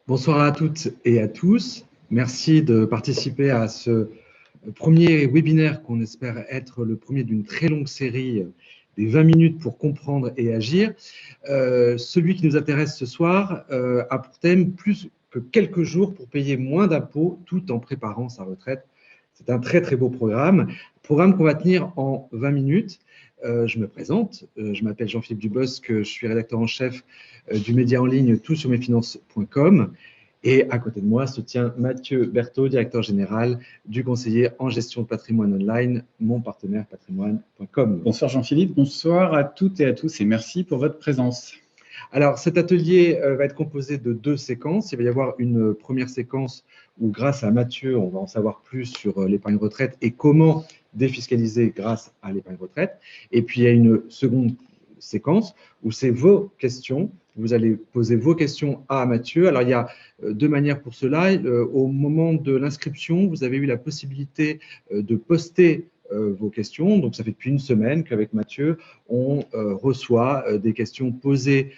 Bonsoir à toutes et à tous. Merci de participer à ce premier webinaire qu'on espère être le premier d'une très longue série des 20 minutes pour comprendre et agir. Celui qui nous intéresse ce soir a pour thème plus que quelques jours pour payer moins d'impôts tout en préparant sa retraite. C'est un très très beau programme qu'on va tenir en 20 minutes. Je me présente, je m'appelle Jean-Philippe Dubosc, je suis rédacteur en chef du média en ligne toutsurmesfinances.com. Et à côté de moi se tient Mathieu Berthaud, directeur général du conseiller en gestion de patrimoine online, mon partenaire patrimoine.com. Bonsoir Jean-Philippe, bonsoir à toutes et à tous et merci pour votre présence. Alors cet atelier va être composé de 2 séquences. Il va y avoir une première séquence où grâce à Mathieu, on va en savoir plus sur l'épargne retraite et comment défiscaliser grâce à l'épargne retraite. Et puis il y a une seconde séquence où c'est vos questions. Vous allez poser vos questions à Mathieu. Alors, il y a 2 manières pour cela. Au moment de l'inscription, vous avez eu la possibilité de poster vos questions. Donc, ça fait depuis une semaine qu'avec Mathieu, on reçoit des questions posées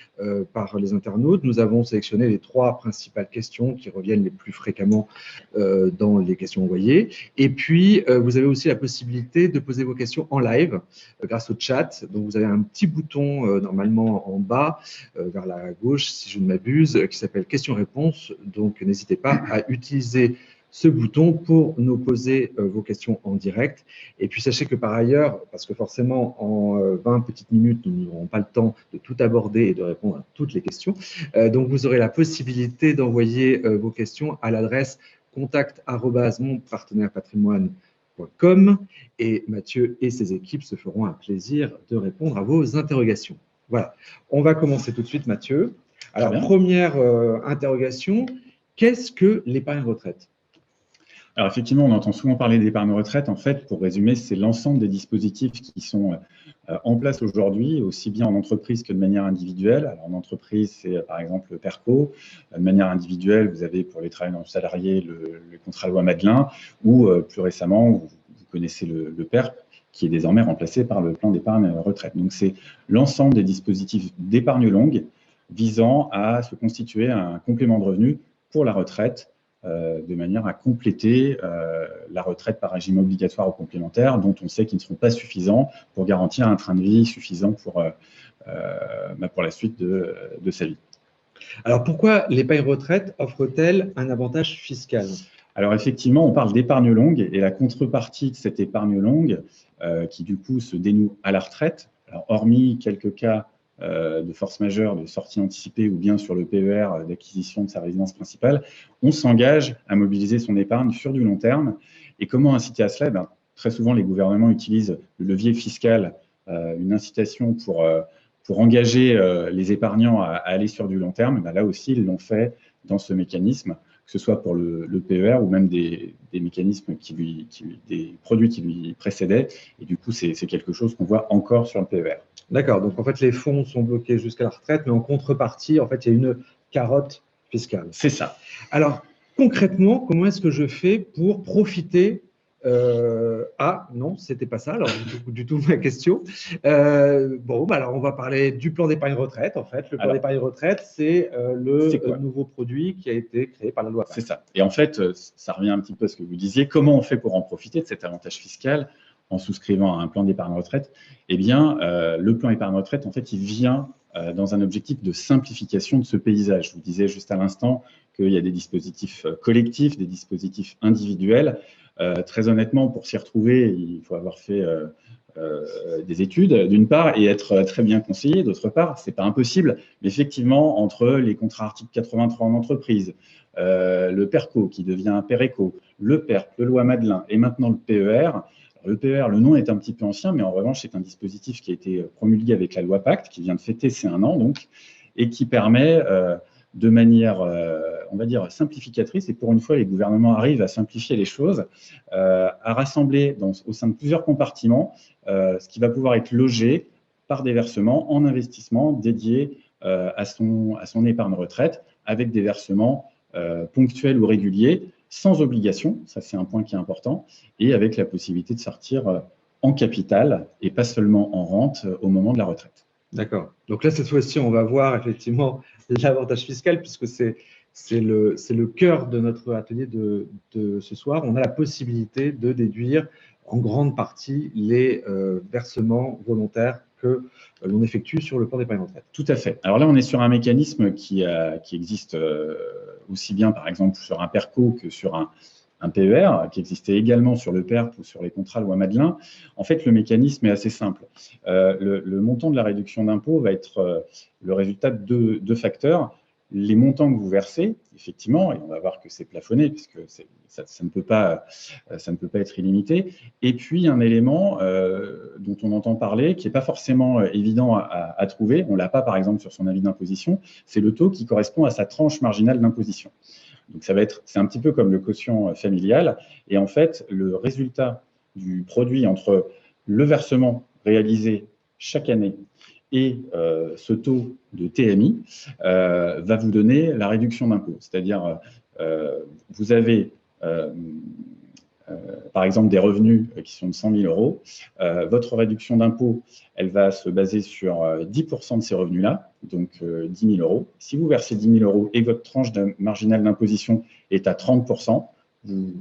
par les internautes. Nous avons sélectionné les 3 principales questions qui reviennent les plus fréquemment dans les questions envoyées. Et puis, vous avez aussi la possibilité de poser vos questions en live grâce au chat. Donc, vous avez un petit bouton normalement en bas vers la gauche, si je ne m'abuse, qui s'appelle questions-réponses. Donc, n'hésitez pas à utiliser ce bouton pour nous poser vos questions en direct. Et puis, sachez que par ailleurs, parce que forcément, en 20 petites minutes, nous n'aurons pas le temps de tout aborder et de répondre à toutes les questions. Donc, vous aurez la possibilité d'envoyer vos questions à l'adresse contact@monpartenairepatrimoine.com et Mathieu et ses équipes se feront un plaisir de répondre à vos interrogations. Voilà, on va commencer tout de suite, Mathieu. Alors, première interrogation, qu'est-ce que l'épargne retraite ? Alors effectivement, on entend souvent parler d'épargne retraite. En fait, pour résumer, c'est l'ensemble des dispositifs qui sont en place aujourd'hui, aussi bien en entreprise que de manière individuelle. Alors en entreprise, c'est par exemple le PERCO. De manière individuelle, vous avez pour les travailleurs salariés le contrat loi Madelin, ou plus récemment, vous connaissez le PERP, qui est désormais remplacé par le plan d'épargne retraite. Donc c'est l'ensemble des dispositifs d'épargne longue visant à se constituer un complément de revenu pour la retraite, de manière à compléter la retraite par régime obligatoire ou complémentaire, dont on sait qu'ils ne seront pas suffisants pour garantir un train de vie suffisant pour la suite de sa vie. Alors pourquoi l'épargne retraite offre-t-elle un avantage fiscal ? Alors effectivement, on parle d'épargne longue et la contrepartie de cette épargne longue qui du coup se dénoue à la retraite, alors, hormis quelques cas de force majeure, de sortie anticipée ou bien sur le PER d'acquisition de sa résidence principale, on s'engage à mobiliser son épargne sur du long terme. Et comment inciter à cela ? Très souvent, les gouvernements utilisent le levier fiscal, une incitation pour engager les épargnants à aller sur du long terme. Là aussi, ils l'ont fait dans ce mécanisme, que ce soit pour le PER ou même des mécanismes, des produits qui lui précédaient. Et du coup, c'est quelque chose qu'on voit encore sur le PER. D'accord, donc en fait, les fonds sont bloqués jusqu'à la retraite, mais en contrepartie, en fait, il y a une carotte fiscale. C'est ça. Alors, concrètement, comment est-ce que je fais pour profiter Ah, non, c'était pas ça, alors du tout ma question. Alors on va parler du plan d'épargne retraite, en fait. Le plan d'épargne retraite, c'est le nouveau produit qui a été créé par la loi. C'est ça. Et en fait, ça revient un petit peu à ce que vous disiez. Comment on fait pour en profiter de cet avantage fiscal en souscrivant à un plan d'épargne retraite? Eh bien, le plan épargne retraite, en fait, il vient dans un objectif de simplification de ce paysage. Je vous disais juste à l'instant qu'il y a des dispositifs collectifs, des dispositifs individuels. Très honnêtement, pour s'y retrouver, il faut avoir fait des études, d'une part, et être très bien conseillé, d'autre part. C'est pas impossible, mais effectivement, entre les contrats article 83 en entreprise, le PERCO qui devient un PERECO, le PERP, le loi Madelin et maintenant le PER. Le PER, le nom est un petit peu ancien, mais en revanche, c'est un dispositif qui a été promulgué avec la loi Pacte, qui vient de fêter ses 1 an, donc, et qui permet de manière, on va dire, simplificatrice, et pour une fois, les gouvernements arrivent à simplifier les choses, à rassembler au sein de plusieurs compartiments ce qui va pouvoir être logé par des versements en investissement dédiés à son épargne retraite, avec des versements ponctuels ou réguliers, sans obligation, ça c'est un point qui est important, et avec la possibilité de sortir en capital et pas seulement en rente au moment de la retraite. D'accord. Donc là, cette fois-ci, on va voir effectivement l'avantage fiscal puisque c'est c'est le cœur de notre atelier de ce soir. On a la possibilité de déduire en grande partie les versements volontaires que l'on effectue sur le plan d'épargne retraite. Tout à fait. Alors là, on est sur un mécanisme qui existe aussi bien, par exemple, sur un PERCO que sur un PER, qui existait également sur le PERP ou sur les contrats loi Madelin. En fait, le mécanisme est assez simple. Le montant de la réduction d'impôt va être le résultat de deux facteurs. Les montants que vous versez, effectivement, et on va voir que c'est plafonné, puisque ça ne peut pas être illimité. Et puis, un élément dont on entend parler, qui n'est pas forcément évident à trouver, on ne l'a pas, par exemple, sur son avis d'imposition, c'est le taux qui correspond à sa tranche marginale d'imposition. Donc, c'est un petit peu comme le quotient familial. Et en fait, le résultat du produit entre le versement réalisé chaque année et ce taux de TMI va vous donner la réduction d'impôt. C'est-à-dire, vous avez, par exemple, des revenus qui sont de 100 000 euros. Votre réduction d'impôt, elle va se baser sur 10% de ces revenus-là, donc 10 000 euros. Si vous versez 10 000 euros et que votre tranche marginale d'imposition est à 30%,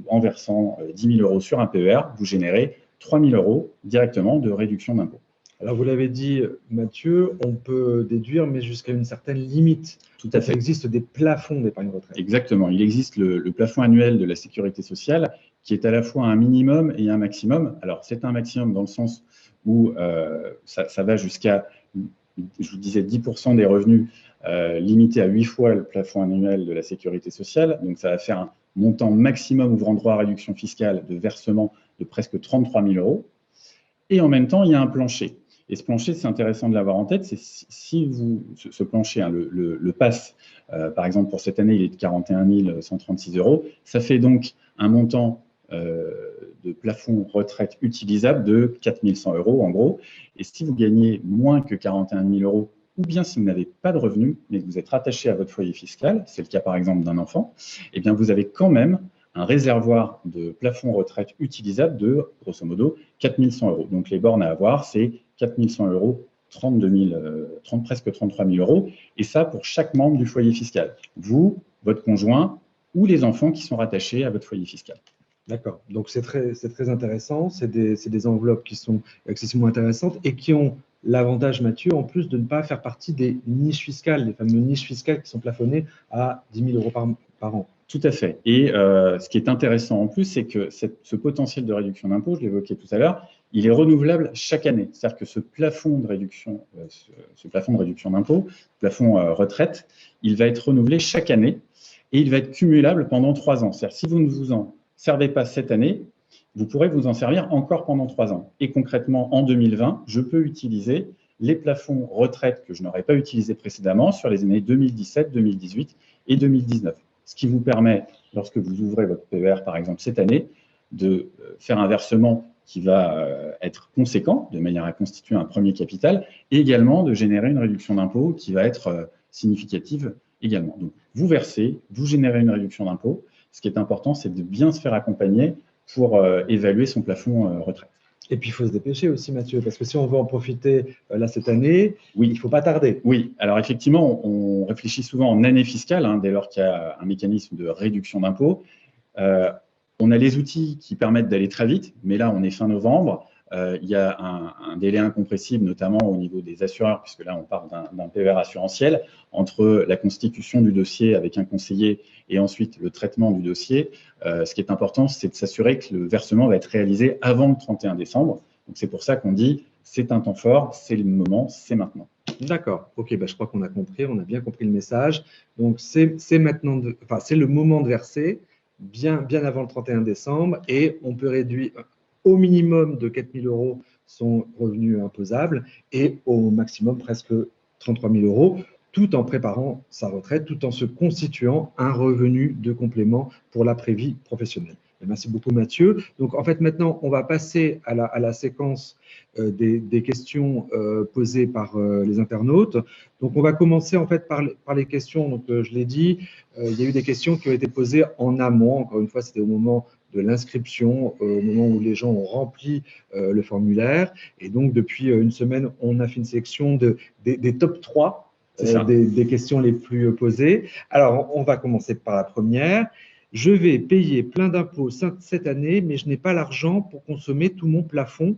en versant 10 000 euros sur un PER, vous générez 3 000 euros directement de réduction d'impôt. Alors, vous l'avez dit, Mathieu, on peut déduire, mais jusqu'à une certaine limite. Tout à fait. Il existe des plafonds d'épargne retraite. Exactement. Il existe le plafond annuel de la sécurité sociale qui est à la fois un minimum et un maximum. Alors, c'est un maximum dans le sens où ça va jusqu'à, je vous disais, 10% des revenus limité à 8 fois le plafond annuel de la sécurité sociale. Donc, ça va faire un montant maximum ouvrant droit à réduction fiscale de versement de presque 33 000 euros. Et en même temps, il y a un plancher. Et ce plancher, c'est intéressant de l'avoir en tête, c'est si ce plancher, hein, le PASS, par exemple, pour cette année, il est de 41 136 euros. Ça fait donc un montant de plafond retraite utilisable de 4 100 euros, en gros. Et si vous gagnez moins que 41 000 euros, ou bien si vous n'avez pas de revenus, mais que vous êtes rattaché à votre foyer fiscal, c'est le cas, par exemple, d'un enfant, eh bien, vous avez quand même un réservoir de plafond retraite utilisable de, grosso modo, 4 100 euros. Donc, les bornes à avoir, c'est 4 100 euros, presque 33 000 euros, et ça pour chaque membre du foyer fiscal. Vous, votre conjoint ou les enfants qui sont rattachés à votre foyer fiscal. D'accord. Donc, c'est très intéressant. C'est des enveloppes qui sont excessivement intéressantes et qui ont l'avantage, Mathieu, en plus de ne pas faire partie des niches fiscales, les fameuses niches fiscales qui sont plafonnées à 10 000 euros par an. Tout à fait. Et ce qui est intéressant en plus, c'est que ce potentiel de réduction d'impôt, je l'évoquais tout à l'heure, il est renouvelable chaque année. C'est-à-dire que ce plafond de réduction d'impôt, plafond retraite, il va être renouvelé chaque année et il va être cumulable pendant 3 ans. C'est-à-dire que si vous ne vous en servez pas cette année, vous pourrez vous en servir encore pendant 3 ans. Et concrètement, en 2020, je peux utiliser les plafonds retraite que je n'aurais pas utilisés précédemment sur les années 2017, 2018 et 2019. Ce qui vous permet, lorsque vous ouvrez votre PER, par exemple, cette année, de faire un versement qui va être conséquent, de manière à constituer un premier capital, et également de générer une réduction d'impôt qui va être significative également. Donc, vous versez, vous générez une réduction d'impôt. Ce qui est important, c'est de bien se faire accompagner pour évaluer son plafond retraite. Et puis, il faut se dépêcher aussi, Mathieu, parce que si on veut en profiter là cette année, oui, il ne faut pas tarder. Oui, alors effectivement, on réfléchit souvent en année fiscale, hein, dès lors qu'il y a un mécanisme de réduction d'impôt. On a les outils qui permettent d'aller très vite, mais là, on est fin novembre. Il y a un délai incompressible, notamment au niveau des assureurs, puisque là, on parle d'un PER assurantiel, entre la constitution du dossier avec un conseiller et ensuite le traitement du dossier. Ce qui est important, c'est de s'assurer que le versement va être réalisé avant le 31 décembre. Donc, c'est pour ça qu'on dit, c'est un temps fort, c'est le moment, c'est maintenant. D'accord. Ok, je crois qu'on a compris, on a bien compris le message. Donc, c'est maintenant, c'est le moment de verser, bien avant le 31 décembre, et on peut réduire au minimum de 4 000 euros son revenu imposable et au maximum presque 33 000 euros, tout en préparant sa retraite, tout en se constituant un revenu de complément pour l'après-vie professionnelle. Merci beaucoup, Mathieu. Donc, en fait, maintenant, on va passer à la séquence des questions posées par les internautes. Donc, on va commencer en fait par les questions. Donc, je l'ai dit, il y a eu des questions qui ont été posées en amont. Encore une fois, c'était au moment de l'inscription, au moment où les gens ont rempli le formulaire. Et donc, depuis une semaine, on a fait une sélection des top 3 des questions les plus posées. Alors, on va commencer par la première. Je vais payer plein d'impôts cette année, mais je n'ai pas l'argent pour consommer tout mon plafond.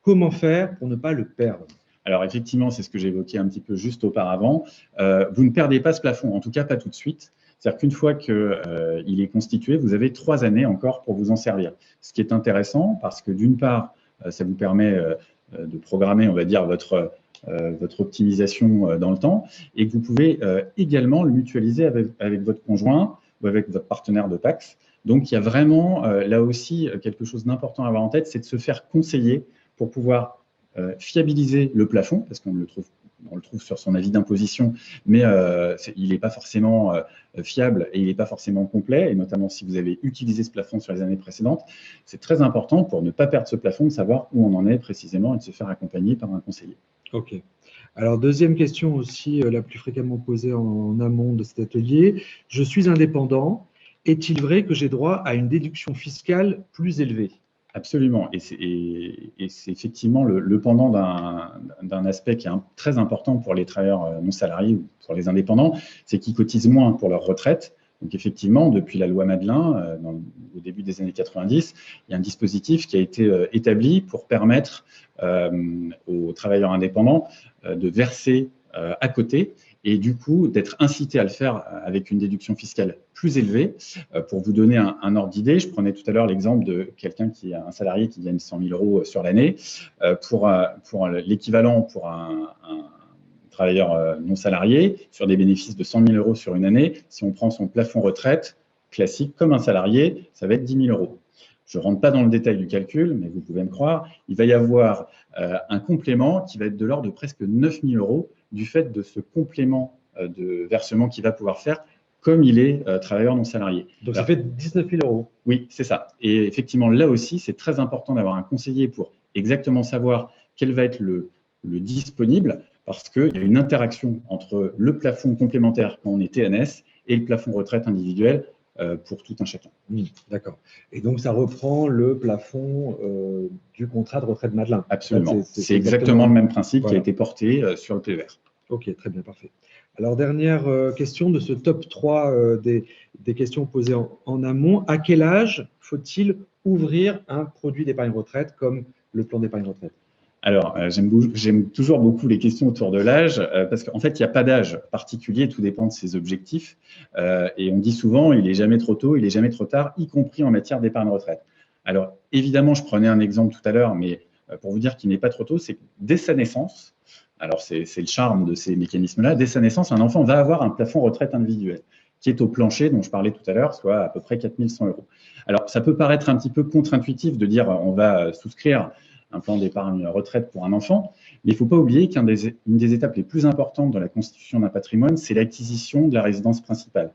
Comment faire pour ne pas le perdre? Alors effectivement, c'est ce que j'évoquais un petit peu juste auparavant. Vous ne perdez pas ce plafond, en tout cas pas tout de suite. C'est-à-dire qu'une fois qu'il est constitué, vous avez 3 années encore pour vous en servir. Ce qui est intéressant parce que d'une part, ça vous permet de programmer, on va dire, votre optimisation dans le temps et que vous pouvez également le mutualiser avec votre conjoint ou avec votre partenaire de PACS. Donc il y a vraiment là aussi quelque chose d'important à avoir en tête, c'est de se faire conseiller pour pouvoir fiabiliser le plafond, parce qu'on le trouve sur son avis d'imposition, mais il n'est pas forcément fiable et il n'est pas forcément complet, et notamment si vous avez utilisé ce plafond sur les années précédentes, c'est très important pour ne pas perdre ce plafond, de savoir où on en est précisément et de se faire accompagner par un conseiller. Ok. Alors, deuxième question aussi, la plus fréquemment posée en amont de cet atelier. Je suis indépendant. Est-il vrai que j'ai droit à une déduction fiscale plus élevée? Absolument, et c'est effectivement le pendant d'un aspect qui est très important pour les travailleurs non salariés ou pour les indépendants, c'est qu'ils cotisent moins pour leur retraite. Donc effectivement, depuis la loi Madelin, au début des années 90, il y a un dispositif qui a été établi pour permettre aux travailleurs indépendants de verser à côté et du coup d'être incités à le faire avec une déduction fiscale plus élevée. Pour vous donner un ordre d'idée, je prenais tout à l'heure l'exemple de quelqu'un qui est un salarié qui gagne 100 000 euros sur l'année. Pour l'équivalent pour un travailleur non salarié, sur des bénéfices de 100 000 euros sur une année, si on prend son plafond retraite classique comme un salarié, ça va être 10 000 euros. Je ne rentre pas dans le détail du calcul, mais vous pouvez me croire, il va y avoir un complément qui va être de l'ordre de presque 9 000 euros du fait de ce complément de versement qu'il va pouvoir faire comme il est travailleur non salarié. Donc, ça fait 19 000 euros. Oui, c'est ça. Et effectivement, là aussi, c'est très important d'avoir un conseiller pour exactement savoir quel va être le disponible, parce qu'il y a une interaction entre le plafond complémentaire quand on est TNS et le plafond retraite individuel pour tout un chacun. D'accord. Et donc, ça reprend le plafond du contrat de retraite Madelin. Absolument. C'est exactement le même principe qui a été porté sur le PER. Ok, très bien, parfait. Alors, dernière question de ce top 3 des questions posées en amont. À quel âge faut-il ouvrir un produit d'épargne retraite comme le plan d'épargne retraite? Alors, j'aime toujours beaucoup les questions autour de l'âge, parce qu'en fait, il n'y a pas d'âge particulier, tout dépend de ses objectifs. Et on dit souvent, il n'est jamais trop tôt, il n'est jamais trop tard, y compris en matière d'épargne retraite. Alors, évidemment, je prenais un exemple tout à l'heure, mais pour vous dire qu'il n'est pas trop tôt, c'est que dès sa naissance, alors c'est le charme de ces mécanismes-là, dès sa naissance, un enfant va avoir un plafond retraite individuel, qui est au plancher dont je parlais tout à l'heure, soit à peu près 4 100 euros. Alors, ça peut paraître un petit peu contre-intuitif de dire on va souscrire un plan d'épargne retraite pour un enfant, mais il ne faut pas oublier qu'une des étapes les plus importantes dans la constitution d'un patrimoine, c'est l'acquisition de la résidence principale.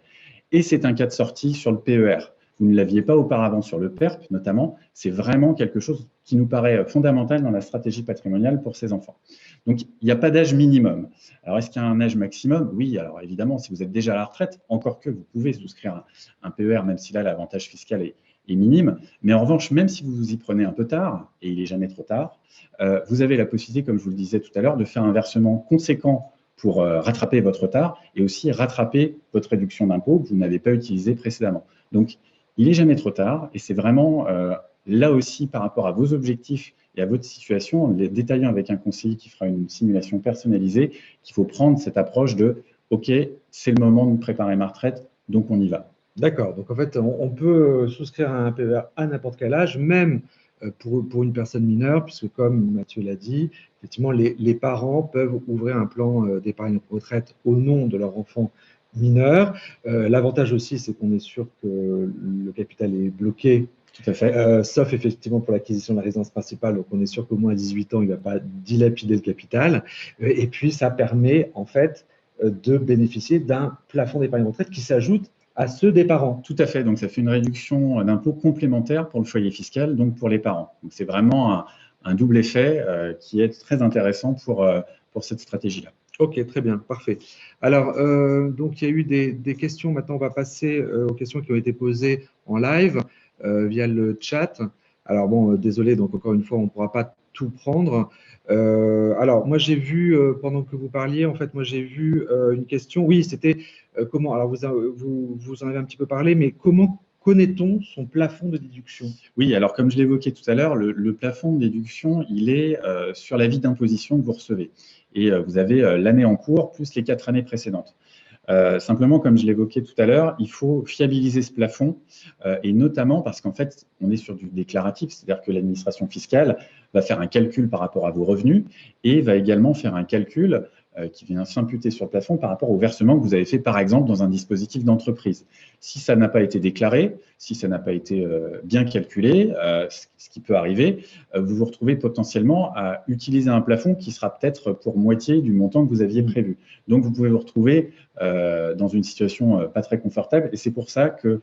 Et c'est un cas de sortie sur le PER. Vous ne l'aviez pas auparavant sur le PERP, notamment. C'est vraiment quelque chose qui nous paraît fondamental dans la stratégie patrimoniale pour ces enfants. Donc, il n'y a pas d'âge minimum. Alors, est-ce qu'il y a un âge maximum? Oui, alors évidemment, si vous êtes déjà à la retraite, encore que vous pouvez souscrire un PER, même si là, l'avantage fiscal est minime. Mais en revanche, même si vous vous y prenez un peu tard, et il n'est jamais trop tard, vous avez la possibilité, comme je vous le disais tout à l'heure, de faire un versement conséquent pour rattraper votre retard et aussi rattraper votre réduction d'impôt que vous n'avez pas utilisée précédemment. Donc, il n'est jamais trop tard et c'est vraiment là aussi par rapport à vos objectifs et à votre situation, en les détaillant avec un conseiller qui fera une simulation personnalisée, qu'il faut prendre cette approche de « Ok, c'est le moment de me préparer ma retraite, donc on y va ». D'accord. Donc, en fait, on peut souscrire à un PER à n'importe quel âge, même pour une personne mineure, puisque comme Mathieu l'a dit, effectivement, les parents peuvent ouvrir un plan d'épargne retraite au nom de leur enfant mineur. L'avantage aussi, c'est qu'on est sûr que le capital est bloqué. Tout à fait. Sauf effectivement pour l'acquisition de la résidence principale, donc on est sûr qu'au moins à 18 ans, il ne va pas dilapider le capital. Et puis, ça permet en fait de bénéficier d'un plafond d'épargne retraite qui s'ajoute à ceux des parents. Tout à fait. Donc, ça fait une réduction d'impôt complémentaire pour le foyer fiscal, donc pour les parents. Donc, c'est vraiment un double effet qui est très intéressant pour cette stratégie-là. Ok, très bien, parfait. Alors, donc, il y a eu des questions. Maintenant, on va passer aux questions qui ont été posées en live via le chat. Alors, bon, désolé, donc encore une fois, on ne pourra pas tout prendre. Alors, moi, j'ai vu, pendant que vous parliez, en fait, moi, j'ai vu une question. Oui, c'était comment, alors vous en avez un petit peu parlé, mais comment connaît-on son plafond de déduction? Oui, alors comme je l'évoquais tout à l'heure, le plafond de déduction, il est sur l'avis d'imposition que vous recevez. Et vous avez l'année en cours plus les 4 années précédentes. Simplement, comme je l'évoquais tout à l'heure, il faut fiabiliser ce plafond et notamment parce qu'en fait, on est sur du déclaratif, c'est-à-dire que l'administration fiscale va faire un calcul par rapport à vos revenus et va également faire un calcul qui vient s'imputer sur le plafond par rapport au versement que vous avez fait, par exemple, dans un dispositif d'entreprise. Si ça n'a pas été déclaré, si ça n'a pas été bien calculé, ce qui peut arriver, vous vous retrouvez potentiellement à utiliser un plafond qui sera peut-être pour moitié du montant que vous aviez prévu. Donc, vous pouvez vous retrouver dans une situation pas très confortable. Et c'est pour ça que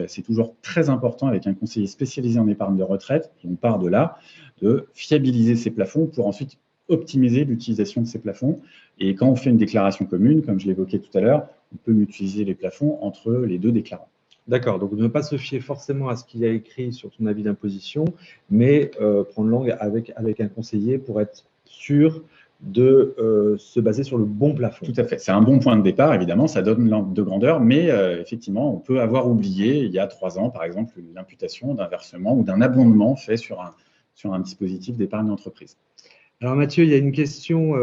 c'est toujours très important avec un conseiller spécialisé en épargne de retraite, et on part de là, de fiabiliser ces plafonds pour ensuite optimiser l'utilisation de ces plafonds. Et quand on fait une déclaration commune, comme je l'évoquais tout à l'heure, on peut mutualiser les plafonds entre les deux déclarants. D'accord, donc ne pas se fier forcément à ce qu'il y a écrit sur ton avis d'imposition, mais prendre langue avec un conseiller pour être sûr de se baser sur le bon plafond. Tout à fait. C'est un bon point de départ, évidemment, ça donne l'ordre de grandeur, mais effectivement, on peut avoir oublié, il y a 3 ans, par exemple, l'imputation d'un versement ou d'un abondement fait sur un dispositif d'épargne d'entreprise. Alors Mathieu, il y a une question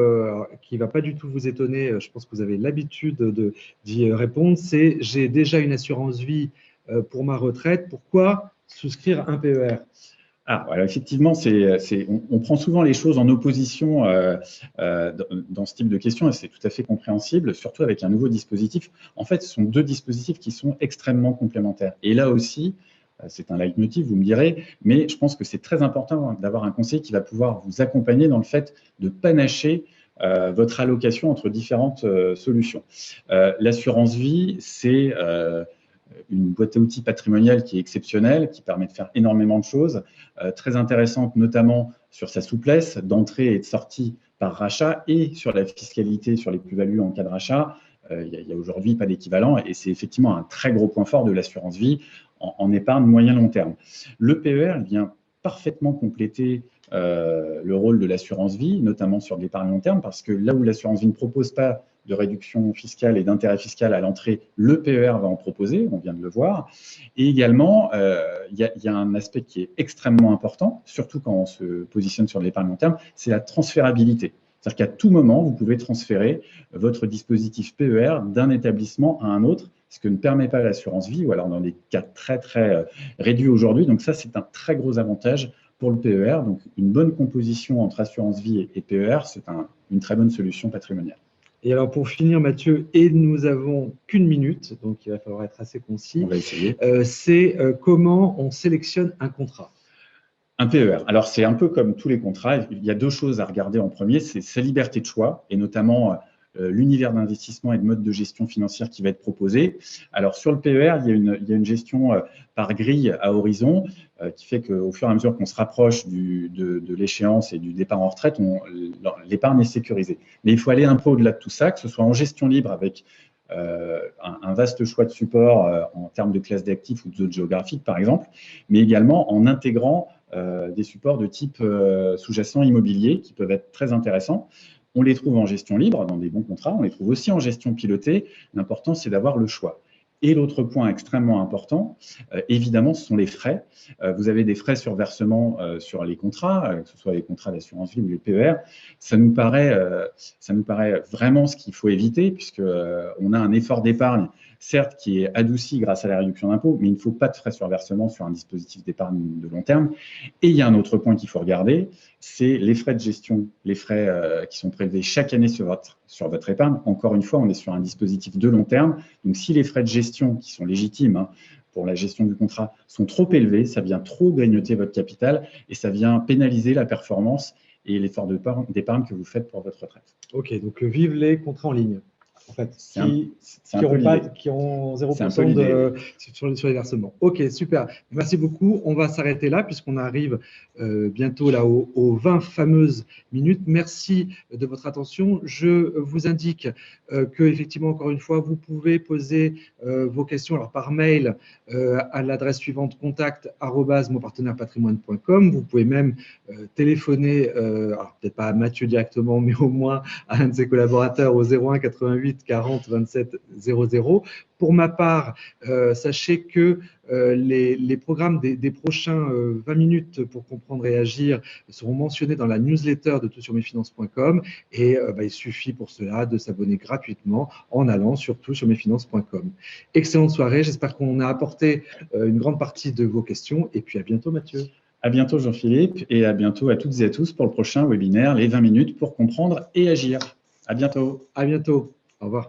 qui ne va pas du tout vous étonner, je pense que vous avez l'habitude d'y répondre, c'est « j'ai déjà une assurance vie pour ma retraite, pourquoi souscrire un PER ?» Voilà, effectivement, on prend souvent les choses en opposition dans ce type de questions et c'est tout à fait compréhensible, surtout avec un nouveau dispositif. En fait, ce sont 2 dispositifs qui sont extrêmement complémentaires. Et là aussi, c'est un leitmotiv, vous me direz, mais je pense que c'est très important d'avoir un conseiller qui va pouvoir vous accompagner dans le fait de panacher votre allocation entre différentes solutions. L'assurance vie, c'est une boîte à outils patrimoniale qui est exceptionnelle, qui permet de faire énormément de choses, très intéressante notamment sur sa souplesse d'entrée et de sortie par rachat et sur la fiscalité sur les plus-values en cas de rachat. Il n'y a aujourd'hui pas d'équivalent et c'est effectivement un très gros point fort de l'assurance vie en épargne moyen-long terme. Le PER vient parfaitement compléter le rôle de l'assurance vie, notamment sur l'épargne long terme, parce que là où l'assurance vie ne propose pas de réduction fiscale et d'intérêt fiscal à l'entrée, le PER va en proposer, on vient de le voir. Et également, il y a un aspect qui est extrêmement important, surtout quand on se positionne sur l'épargne long terme, c'est la transférabilité. C'est-à-dire qu'à tout moment, vous pouvez transférer votre dispositif PER d'un établissement à un autre, ce que ne permet pas l'assurance vie, ou alors dans des cas très, très réduits aujourd'hui. Donc ça, c'est un très gros avantage pour le PER. Donc une bonne composition entre assurance vie et PER, c'est une très bonne solution patrimoniale. Et alors pour finir, Mathieu, et nous avons qu'1 minute, donc il va falloir être assez concis. On va essayer. C'est comment on sélectionne un contrat. Un PER. Alors, c'est un peu comme tous les contrats. Il y a 2 choses à regarder en premier. C'est sa liberté de choix et notamment l'univers d'investissement et de mode de gestion financière qui va être proposé. Alors, sur le PER, il y a une gestion par grille à horizon qui fait qu'au fur et à mesure qu'on se rapproche de l'échéance et du départ en retraite, l'épargne est sécurisée. Mais il faut aller un peu au-delà de tout ça, que ce soit en gestion libre avec un vaste choix de supports en termes de classe d'actifs ou de zone géographique, par exemple, mais également en intégrant des supports de type sous-jacent immobilier qui peuvent être très intéressants. On les trouve en gestion libre, dans des bons contrats, on les trouve aussi en gestion pilotée. L'important, c'est d'avoir le choix. Et l'autre point extrêmement important, évidemment, ce sont les frais. Vous avez des frais sur versement sur les contrats, que ce soit les contrats d'assurance vie ou les PER. Ça nous paraît vraiment ce qu'il faut éviter, puisqu'on a un effort d'épargne, certes, qui est adouci grâce à la réduction d'impôt, mais il ne faut pas de frais sur versement sur un dispositif d'épargne de long terme. Et il y a un autre point qu'il faut regarder, c'est les frais de gestion, les frais qui sont prélevés chaque année sur votre épargne. Encore une fois, on est sur un dispositif de long terme. Donc, si les frais de gestion, qui sont légitimes pour la gestion du contrat, sont trop élevés, ça vient trop grignoter votre capital et ça vient pénaliser la performance et l'effort d'épargne que vous faites pour votre retraite. Ok, donc vive les contrats en ligne. en fait, C'est un qui peu l'idée. ont C'est un peu 0% sur les versements. OK, super. Merci beaucoup. On va s'arrêter là puisqu'on arrive bientôt là aux 20 fameuses minutes. Merci de votre attention. Je vous indique que, effectivement, encore une fois, vous pouvez poser vos questions alors, par mail à l'adresse suivante contact@monpartenairepatrimoine.com. Vous pouvez même téléphoner, alors peut-être pas à Mathieu directement, mais au moins à un de ses collaborateurs au 01 88 40 27 00. Pour ma part, sachez que les programmes des prochains 20 minutes pour comprendre et agir seront mentionnés dans la newsletter de toutsurmesfinances.com et il suffit pour cela de s'abonner gratuitement en allant sur toutsurmesfinances.com. Excellente soirée, j'espère qu'on a apporté une grande partie de vos questions et puis à bientôt Mathieu. À bientôt Jean-Philippe et à bientôt à toutes et à tous pour le prochain webinaire, les 20 minutes pour comprendre et agir. À bientôt. À bientôt. Au revoir.